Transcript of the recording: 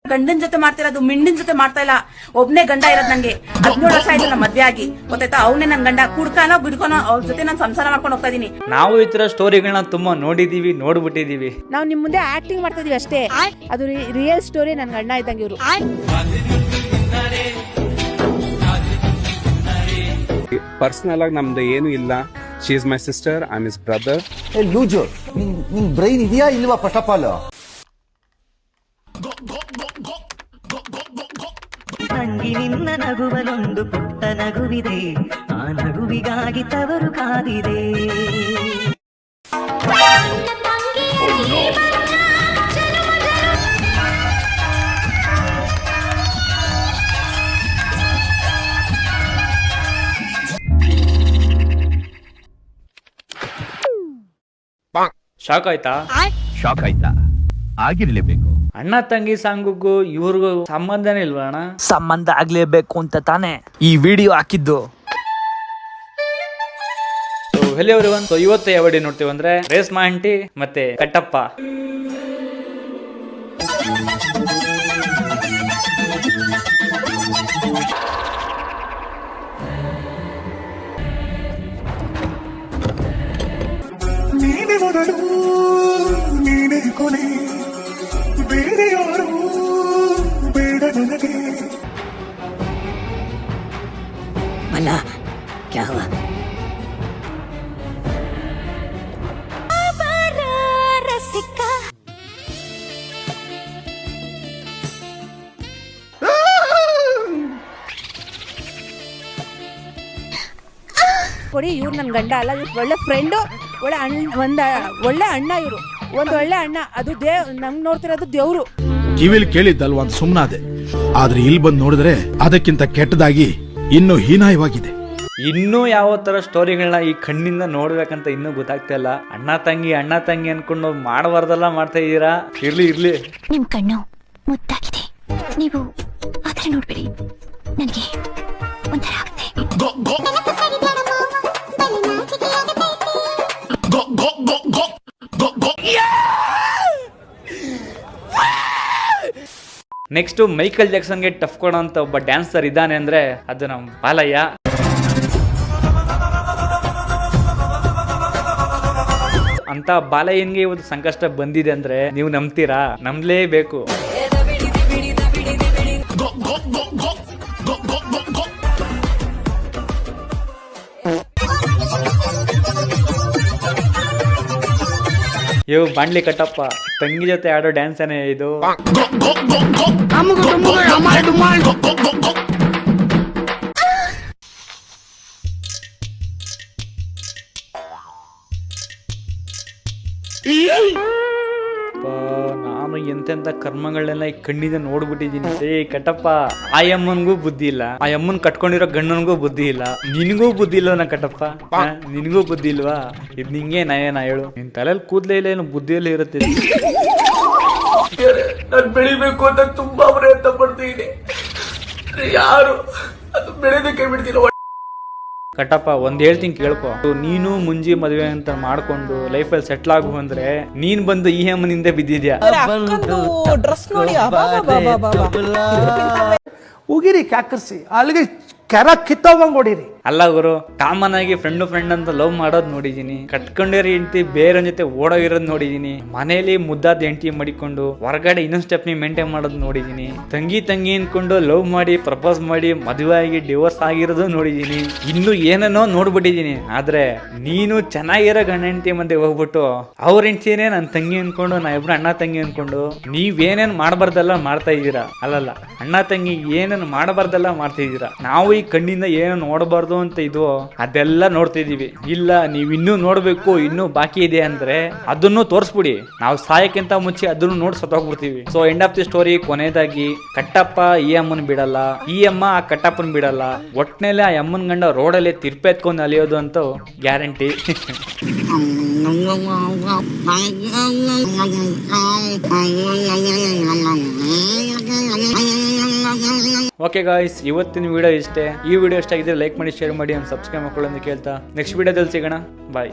ಗಂಡನ ಜೊತೆ ಮಾಡ್ತಿರೋದು, ಮಿಂಡಿನ ಜೊತೆ ಮಾಡ್ತಾ ಇಲ್ಲ. ಒಬ್ನೇ ಗಂಡ ಇರೋದು ನಂಗೆ. 17 ವರ್ಷ ಆಯ್ತು ನಮ್ಮ ಮದ್ವೆ ಆಗಿ, ಗೊತ್ತಾಯ್ತಾ? ಅವನೇ ನನ್ ಗಂಡ. ಕುಡ್ಕಾನೋ ಬಿಡ್ಕೊನೋ ಅವ್ರ ಜೊತೆ ನಾನು ಸಂಸಾರ ಮಾಡ್ಕೊಂಡು ಹೋಗ್ತಾ ಇದೀನಿ. ನಾವು ಈ ತರ ಸ್ಟೋರಿಗಳನ್ನ ತುಂಬಾ ನೋಡಿದೀವಿ, ನೋಡ್ಬಿಟ್ಟಿದೀವಿ. ನಾವು ನಿಮ್ ಮುಂದೆ ಆಕ್ಟಿಂಗ್ ಮಾಡ್ತಾ ಇದೀವಿ ಅಷ್ಟೇ. ಅದು ರಿಯಲ್ ಸ್ಟೋರಿ. ನನ್ ಗಂಡ ಇದ್ದಂಗೆ ಇವರು. ಪರ್ಸನಲ್ ಆಗಿ ನಮ್ದು ಏನು ಇಲ್ಲ. She is my sister, I am his brother. Loose, ನಿಂಗ್ ಬ್ರೈನ್ ಇದೆಯಾ ಇಲ್ವಾ? ಫಸ್ಟ್ ಆಫ್ ಆಲ್ ತಂಗಿ ನಿನ್ನ ನಗುವಲೊಂದು ಪುಟ್ಟ ನಗುವಿದೆ, ಆ ನಗುವಿಗಾಗಿ ತವರು ಕಾದಿದೆ. ಶಾಕ್ ಆಯ್ತಾ? ಆಗಿರ್ಲೇಬೇಕು. ಅಣ್ಣ ತಂಗಿ ಸಾಂಗಿಗೂ ಇವ್ರಿಗೂ ಸಂಬಂಧನೇ ಇಲ್ವಾ ಅಣ್ಣ? ಸಂಬಂಧ ಆಗ್ಲೇಬೇಕು ಅಂತ ತಾನೇ ಈ ವಿಡಿಯೋ ಹಾಕಿದ್ದು. Hello everyone. ಸೊ ಇವತ್ತು ಯಾವ ವಿಡಿಯೋ ನೋಡ್ತೀವಿ ಅಂದ್ರೆ ರೇಷ್ಮಾ ಆಂಟಿ ಮತ್ತೆ ಕಟ್ಟಪ್ಪ. ನೀನೆ ಮೊದಲು ನೀನೆ ಕೊನೆ, ಬೇರೆ ಯಾರು ಬೇಡ ನನಗೆ. ಮಲ್ಲ ಕ್ಯಾ ಹುವಾ? ಕೊಡಿ, ಇವ್ರು ನನ್ ಗಂಡ ಅಲ್ಲ, ಇವ್ರು ಒಳ್ಳೆ ಫ್ರೆಂಡು, ಒಳ್ಳೆ ಒಳ್ಳೆ ಅಣ್ಣ. ಇವರು ಒಂದ್ ಒಳ್ಳೆ ಅಣ್ಣ. ಅದು ನಮ್ಗೆ ನೋಡ್ತಿರೋದು ದೇವ್ರು. ಕಿವಿಲ್ ಕೇಳಿದ್ದಲ್ವ ಅಂತ ಸುಮ್ಮನಾದೆ. ಆದ್ರೆ ಇಲ್ಲಿ ಬಂದು ನೋಡಿದ್ರೆ ಅದಕ್ಕಿಂತ ಕೆಟ್ಟದಾಗಿ ಇನ್ನೂ ಹೀನಾಯವಾಗಿದೆ. ಇನ್ನೂ ಯಾವ ತರ ಸ್ಟೋರಿಗಳನ್ನ ಈ ಕಣ್ಣಿಂದ ನೋಡ್ಬೇಕಂತ ಇನ್ನೂ ಗೊತ್ತಾಗ್ತಾ ಇಲ್ಲ. ಅಣ್ಣ ತಂಗಿ ಅನ್ಕೊಂಡು ಮಾಡಬಾರ್ದೆಲ್ಲ ಮಾಡ್ತಾ ಇದೀರಾ. ಇರ್ಲಿ. ನಿಮ್ ಕಣ್ಣು ಮುದ್ದಾಗಿದೆ, ನೀವು ಆತರ ನೋಡ್ಬೇಡಿ, ನನಗೆ ಒಂಥರ ಆಗುತ್ತೆ. ನೆಕ್ಸ್ಟ್ ಮೈಕಲ್ ಜಾಕ್ಸನ್ಗೆ ಟಫ್ ಕೊಡೋ ಅಂತ ಒಬ್ಬ ಡ್ಯಾನ್ಸರ್ ಇದ್ದಾನೆ ಅಂದ್ರೆ ಅದು ನಮ್ ಬಾಲಯ್ಯ. ಅಂತ ಬಾಲಯ್ಯನ್ಗೆ ಇವತ್ತು ಸಂಕಷ್ಟ ಬಂದಿದೆ ಅಂದ್ರೆ ನೀವು ನಂಬ್ತೀರಾ? ನಂಬಲೇಬೇಕು. ಇವು ಬಾಂಡ್ಲಿ ಕಟ್ಟಪ್ಪ ತಂಗಿ ಜೊತೆ ಆಡೋ ಡ್ಯಾನ್ಸ್ ಏನೇ ಇದು. ನಾನು ಎಂತೆಂತ ಕರ್ಮಗಳನ್ನೆಲ್ಲ ಈ ಕಣ್ಣಿಂದ ನೋಡ್ಬಿಟ್ಟಿದೀನಿ. ಕಟ್ಟಪ್ಪ, ಆ ಅಮ್ಮನ್ಗೂ ಬುದ್ಧಿ ಇಲ್ಲ, ಆ ಅಮ್ಮನ್ ಕಟ್ಕೊಂಡಿರೋ ಗಂಡನ್ಗೂ ಬುದ್ಧಿ ಇಲ್ಲ, ನಿನ್ಗೂ ಬುದ್ಧಿ ಇಲ್ವನ ಕಟ್ಟಪ್ಪ? ನಿನ್ಗೂ ಬುದ್ಧಿ ಇಲ್ವಾ? ಇದ್ ನಿಂಗೆ ನಾ ಹೇಳು, ನಿನ್ ತಲೆಯಲ್ಲಿ ಕೂದ್ಲೇ ಇಲ್ಲ, ಏನು ಬುದ್ಧಿಯಲ್ಲಿ ಇರುತ್ತೆ. ನಾನು ಬೆಳಿಬೇಕು ಅಂತ ತುಂಬಾ ಪ್ರಯತ್ನ ಪಡ್ತೀನಿ, ಯಾರು ಅದು ಬೆಳೆದಕ್ಕೆ ಬಿಡ್ತಿರೋ. ಕಟ್ಟಪ್ಪ ಒಂದ್ ಹೇಳ್ತೀನಿ ಕೇಳ್ಕೊ. ನೀನು ಮುಂಜಿ ಮದುವೆ ಅಂತ ಮಾಡ್ಕೊಂಡು ಲೈಫಲ್ಲಿ ಸೆಟ್ಲ್ ಆಗು ಅಂದ್ರೆ ನೀನ್ ಬಂದು ಈ ಅಮ್ಮನಿಂದ ಬಿದ್ದಿದ್ಯಾ. ಉಗಿರಿ ಕ್ಯಾಕರ್ಸಿ ಅಲ್ಲಿಗೆ ಕೆರ ಕಿತ್ತೋಗಂಗ್ ಹೊಡೀರಿ. ಅಲ್ಲ ಗುರು, ಕಾಮನ್ ಆಗಿ ಫ್ರೆಂಡ್ ಅಂತ ಲವ್ ಮಾಡೋದ್ ನೋಡಿದೀನಿ, ಕಟ್ಕೊಂಡಿರೋ ಹೆಂಡತಿ ಬೇರೆ ಜೊತೆ ಓಡೋಗಿರೋದ್ ನೋಡಿದೀನಿ, ಮನೇಲಿ ಮುದ್ದಾದ ಹೆಂಡತಿ ಮಾಡಿಕೊಂಡು ಹೊರಗಡೆ ಇನ್ನೊಂದ್ ಸ್ಟೆಪ್ನಿ ಮೇಂಟೈನ್ ಮಾಡೋದ್ ನೋಡಿದೀನಿ, ತಂಗಿ ಅನ್ಕೊಂಡು ಲವ್ ಮಾಡಿ ಪ್ರಪೋಸ್ ಮಾಡಿ ಮದುವೆ ಆಗಿ ಡಿವೋರ್ಸ್ ಆಗಿರೋದು ನೋಡಿದೀನಿ, ಇನ್ನು ಏನೇನೋ ನೋಡ್ಬಿಟ್ಟಿದೀನಿ. ಆದ್ರೆ ನೀನು ಚೆನ್ನಾಗಿರೋ ಗಂಡ ಹೆಂಡತಿ ಮಂದಿ ಹೋಗ್ಬಿಟ್ಟು ಅವ್ರ ಹೆಂಡತಿನೇ ನನ್ ತಂಗಿ ಅನ್ಕೊಂಡು, ನಾ ಇಬ್ರು ಅಣ್ಣ ತಂಗಿ ಅನ್ಕೊಂಡು ನೀವೇನೇನ್ ಮಾಡಬಾರ್ದೆಲ್ಲ ಮಾಡ್ತಾ ಇದ್ದೀರಾ. ಅಲ್ಲಲ್ಲ, ಅಣ್ಣ ತಂಗಿ ಏನೇನ್ ಮಾಡಬಾರ್ದೆಲ್ಲ ಮಾಡ್ತಾ ಇದ್ದೀರಾ. ನಾವು ಈ ಕಣ್ಣಿಂದ ಏನು ನೋಡಬಾರ್ದು ಅಂತ ಇದು ಅದೆಲ್ಲ ನೋಡ್ತಿದೀವಿ. ಇಲ್ಲ, ನೀವ್ ಇನ್ನೂ ನೋಡ್ಬೇಕು, ಇನ್ನೂ ಬಾಕಿ ಇದೆ ಅಂದ್ರೆ ಅದನ್ನು ತೋರಿಸ್ಬಿಡಿ. ನಾವು ಸಾಯಕ್ಕಿಂತ ಮುಂಚೆ ಅದನ್ನು ನೋಡಿ ಸತ್ತೋಗ್ಬಿಡ್ತೀವಿ. So end of the story ಕೊನೆಯದಾಗಿ ಕಟ್ಟಪ್ಪ ಈ ಅಮ್ಮನ್ ಬಿಡಲ್ಲ, ಈ ಅಮ್ಮ ಆ ಕಟ್ಟಪ್ಪನ್ ಬಿಡಲ್ಲ. ಒಟ್ನಲ್ಲಿ ಆ ಅಮ್ಮನ್ ಗಂಡ ರೋಡಲ್ಲಿ ತಿರ್ಪೆ ಎತ್ಕೊಂಡು ಅಲಿಯೋದು ಅಂತ ಗ್ಯಾರಂಟಿ. ಓಕೆ ಗಾಯ್ಸ್, ಇವತ್ತಿನ ವಿಡಿಯೋ ಇಷ್ಟೇ. ಈ ವಿಡಿಯೋ ಇಷ್ಟ ಆಗಿದ್ರೆ ಲೈಕ್ ಮಾಡಿ, ಶೇರ್ ಮಾಡಿ, ಸಬ್ಸ್ಕ್ರೈಬ್ ಮಾಡ್ಕೊಳ್ಳಿ ಅಂತ ಕೇಳ್ತಾ ನೆಕ್ಸ್ಟ್ ವಿಡಿಯೋದಲ್ಲಿ ಸಿಗೋಣ. ಬಾಯ್.